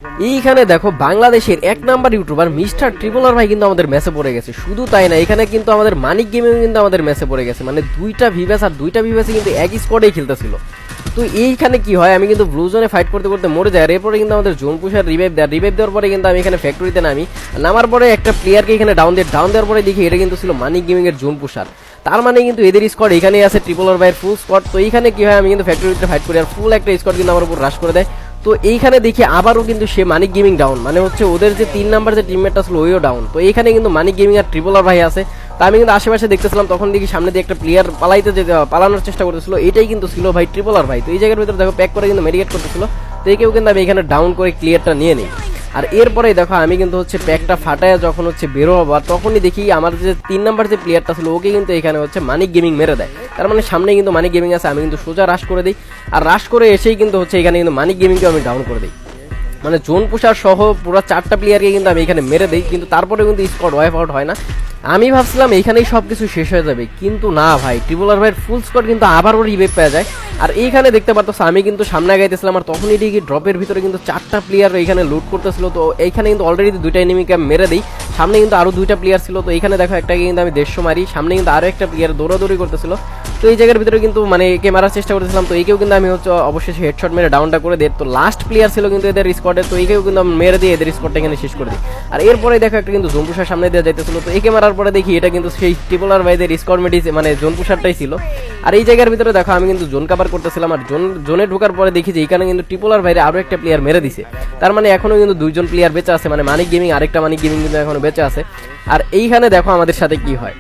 এইখানে দেখো বাংলাদেশের এক নাম্বার ইউটিউবার মিস্টার ট্রিপলার ভাই কিন্তু আমাদের ম্যাচে পড়ে গেছে। শুধু তাই না, এখানে কিন্তু আমাদের মানিক গেমিং কিন্তু আমাদের ম্যাচে পড়ে গেছে। মানে দুইটা ভিভাস আর দুইটা ভিভাসে কিন্তু এক স্কোয়াডেই খেলতেছিল। তো এইখানে কি হয়, আমি কিন্তু ব্লু জোনে ফাইট করতে করতে মরে যাই। আর এরপরে কিন্তু আমাদের জোন পুষার রিভাইভ দেওয়ার পরে কিন্তু আমি এখানে ফ্যাক্টরিতে নামার পরে একটা প্লেয়ারকে এখানে ডাউন দেওয়ার পরে দেখি এটা কিন্তু ছিল মানিক গেমিং এর জোন পুষার। তার মানে কিন্তু এদের স্কোয়াড এখানেই আছে, ট্রিপলার ভাইয়ের ফুল স্কোয়াড। তো এইখানে কি হয়, আমি কিন্তু ফ্যাক্টরিতে ফাইট করি আর ফুল একটা স্কোয়াড কিন্তু আমার উপর রাশ করে দেয়। তো এইখানে দেখি আবারও কিন্তু সে মানিক গেমিং ডাউন, মানে হচ্ছে ওদের যে 3 নাম্বার যে টিমমেটটা ছিল ওইও ডাউন। তো এইখানে কিন্তু মানিক গেমিং আর ট্রিপলার ভাই আছে। তা আমি কিন্তু আশেপাশে দেখতেছিলাম, তখন দেখি সামনে দিয়ে একটা প্লেয়ার পালানোর চেষ্টা করতেছিল, এটাই কিন্তু ছিল ভাই ট্রিপলার ভাই। তো এই জায়গার ভিতরে দেখো প্যাক করে কিন্তু মেডিকেট করতেছিল, তো একেও কিন্তু আমি এখানে ডাউন করে ক্লিয়ারটা নিয়ে নিই। আর এরপরে দেখো আমি কিন্তু হচ্ছে প্যাকটা ফাটায় যখন হচ্ছে বেরো হবার, তখনই দেখি আমার যে 3 নাম্বার যে প্লেয়ারটা ছিল ওকে কিন্তু এখানে হচ্ছে মানিক গেমিং মেরে দেয়। তার মানে সামনে কিন্তু মানিক গেমিং আছে, আমি কিন্তু সোজা রাশ করে দিই। আর রাশ করে এসেই কিন্তু হচ্ছে এখানে কিন্তু মানিক গেমিংকে আমি ডাউন করে দিই। মানে জোন পুষার সহ পুরো 4টা প্লেয়ারকে কিন্তু আমি এখানে মেরে দিই, কিন্তু তারপরে কিন্তু স্কোয়াড ওয়াইপ আউট হয় না। আমি ভাবছিলাম এইখানেই সবকিছু শেষ হয়ে যাবে, কিন্তু না ভাই, ট্রিপলার ভাইয়ের ফুল স্কোয়াড কিন্তু আবারও রিভাইভ পেয়ে যায়। আর এইখানে দেখতে পারতো আমি কিন্তু সামনে গাইতেছিলাম, আর তখনই দেখি ড্রপের ভিতরে কিন্তু 4টা প্লেয়ার এইখানে লুট করতেছিল। তো এইখানে কিন্তু অলরেডি 2টা এনিমিকে মেরে দিই, সামনে কিন্তু আরো 2টা প্লেয়ার ছিল। তো এইখানে দেখো একটাকে কিন্তু আমি 150 মারি, সামনে কিন্তু আরো একটা প্লেয়ার দৌড়াদৌড়ি করতেছিল। তো এই জায়গার ভিতরে কিন্তু মানে একে মারার চেষ্টা করতেছিলাম, তো একেও কিন্তু আমি হচ্ছে অবশ্যই হেডশট মেরে ডাউনটা করে দিই। তো লাস্ট প্লেয়ার ছিল কিন্তু এদের স্কোয়াডে, তো একেও কিন্তু আমি মেরে দিয়ে এদের স্কোয়াডটা এখানে শেষ করে দিই। আর এরপরে দেখো একটা কিন্তু জোনপুষার সামনে দিয়ে যাইতেছিল, তো একে মারার পরে দেখি এটা কিন্তু সেই ট্রিপলার ভাইদের স্কোয়াড মেডি মানে জোনপুষারটাই ছিল। আর এই জায়গার ভিতরে দেখো আমি কিন্তু জোন কাভার করতেছিলাম, আর জোনে ঢোকার পরে দেখি যে এখানে কিন্তু ট্রিপলার ভাইরে আরো একটা প্লেয়ার মেরে দিছে। তার মানে এখনো কিন্তু 2জন প্লেয়ার বেঁচে আছে, মানে মানিক গেমিং আরেকটা মানিক গেমিং কিন্তু এখনো বেঁচে আছে। আর এইখানে দেখো আমাদের সাথে কি হয়।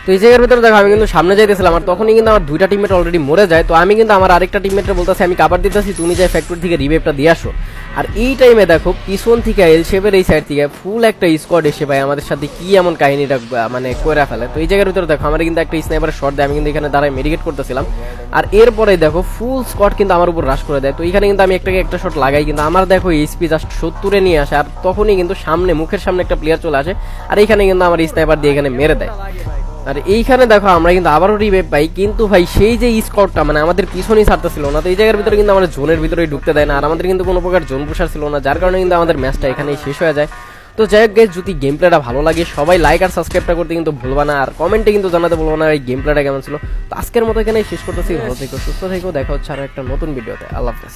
তো এই জায়গার ভিতরে দেখো আমি কিন্তু সামনে যাইতেছিলাম, আর তখনই কিন্তু আমার 2টা টিমমেট অলরেডি মরে যায়। তো আমি কিন্তু আমার আরেকটা টিমমেটকে বলতেছি আমি কাভার দিতেছি, তুমি যাই ফ্যাক্টরি থেকে রিভাইভটা দিয়ে আসো। আর এই টাইমে দেখো পিছন থেকে এল শেপের এই সাইড থেকে ফুল একটা স্কোয়াড এসে ভাই আমাদের সাথে কি এমন কাহিনীটা মানে করে ফেলে। তো এই জায়গার ভিতরে দেখো আমার কিন্তু একটা স্নাইপারের শট দেয়, আমি কিন্তু এখানে দাঁড়ায় মেডিকেট করতেছিলাম। আর এরপরে দেখো ফুল স্কোয়াড কিন্তু আমার উপর রাশ করে দেয়। তো এখানে কিন্তু আমি একটা শট লাগাই, কিন্তু আমার দেখো এইচপি জাস্ট 70-এ নিয়ে আসে। আর তখনই কিন্তু মুখের সামনে একটা প্লেয়ার চলে আসে, আর এইখানে কিন্তু আমার স্নাইপার দিয়ে এখানে মেরে দেয়। আর এইখানে দেখো আমরা কিন্তু আবারও রিভাইভ পাই, কিন্তু ভাই সেই যে স্কোয়াডটা মানে আমাদের পিছনেই ছাড়তেছিল না। তো এই জায়গার ভিতরে কিন্তু আমাদের জোনের ভিতরেই ঢুকতে দেয় না, আর আমাদের কিন্তু কোনো প্রকার জোন পুষার ছিল না, যার কারণে কিন্তু আমাদের ম্যাচটা এখানেই শেষ হয়ে যায়। তো যাই হোক গাইস, যদি গেম প্লেটা ভালো লাগে সবাই লাইক আর সাবস্ক্রাইবটা করতে কিন্তু ভুলবা না, আর কমেন্টে কিন্তু জানাতে বলবো না এই গেম প্লেটা কেমন ছিল। তো আজকের মতো এখানেই শেষ করতেছি, ভালো থেকো সুস্থ থেকো, দেখা হচ্ছে আরো একটা নতুন ভিডিওতে। আল্লাহ হাফেজ।